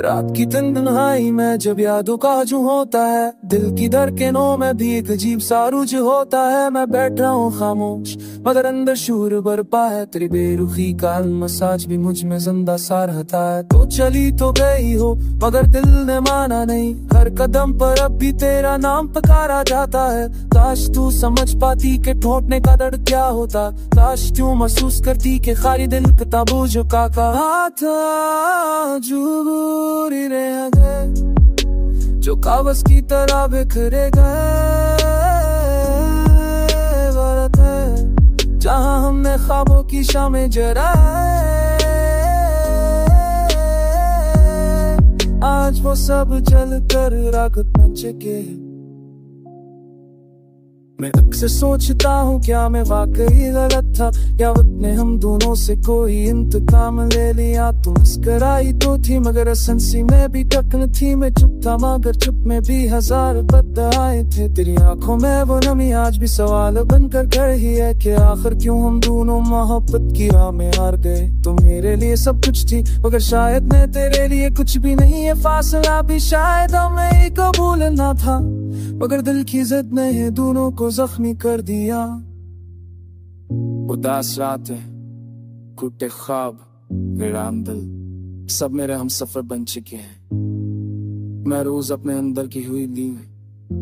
रात की तन्हाई में जब यादों का हजूम होता है, दिल की धड़कनों में भी एक अजीब सा रुझ होता है। मैं बैठ रहा हूँ खामोश मगर अंदर शूर बरपा है, तेरी बेरुखी का मसाज भी मुझ में जिंदा सा रहता है। तो चली तो गई हो मगर दिल ने माना नहीं, हर कदम पर अब भी तेरा नाम पुकारा जाता है। काश तू समझ पाती कि ठोकने का दर्द क्या होता, काश तू महसूस करती कि खाली दिल किताबों जो का कहा था जूरी रह गए, जो कागज की तरह बिखरे गए। वक्त है जहां हमने ख्वाबों की शामें जराए, आज वो सब जल कर राख बन चुके। मैं अक्सर सोचता हूँ क्या मैं वाकई गलत था, या वक्त ने हम दोनों से कोई इंतकाम ले लिया। तू मुस्कराई तो थी मगर हंसी में भी टकन थी, मैं चुप था मगर चुप में भी हजार बदआए थे। तेरी आंखों में वो नमी आज भी सवाल बनकर कर ही है कि आखिर क्यों हम दोनों मोहब्बत की राह में हार गए। तो मेरे लिए सब कुछ थी मगर शायद मैं तेरे लिए कुछ भी नहीं, है फासला भी शायद हमें कबूल ना था, मगर दिल की जिद ने दोनों को जख्मी कर दिया। उदास रातें, टूटे ख्वाब, वीरान दिल, सब मेरे हम सफर बन चुके हैं। मैं रोज अपने अंदर की हुई ली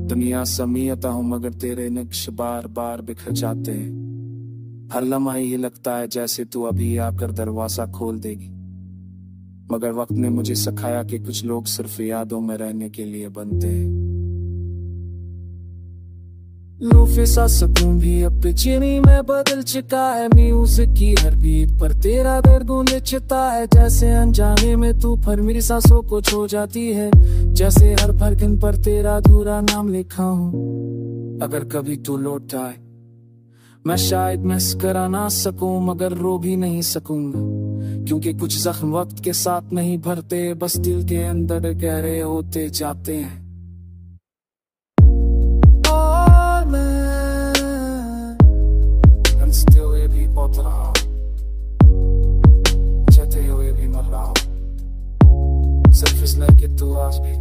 दुनिया समीयता हूँ, मगर तेरे नक्श बार बार बिखर जाते हैं। हर लम्हा ये लगता है जैसे तू अभी आकर दरवाजा खोल देगी, मगर वक्त ने मुझे सिखाया कि कुछ लोग सिर्फ यादों में रहने के लिए बनते हैं। लूफे सा सुकून भी अब बेचैनी में बदल चुका है, म्यूजिक की हर बीट पर तेरा दर्द गूंजता है। जैसे अनजाने में तू फिर मेरी सांसों को छो जाती है, जैसे हर धड़कन पर तेरा अधूरा नाम लिखा हूँ। अगर कभी तू लौट आए मैं शायद मुस्कुरा ना सकूं मगर रो भी नहीं सकूंगा, क्योंकि कुछ जख्म वक्त के साथ नहीं भरते, बस दिल के अंदर गहरे होते जाते हैं। जते हुए भी मर रहा हूँ, सिर्फ इसलिए कि तू आज भी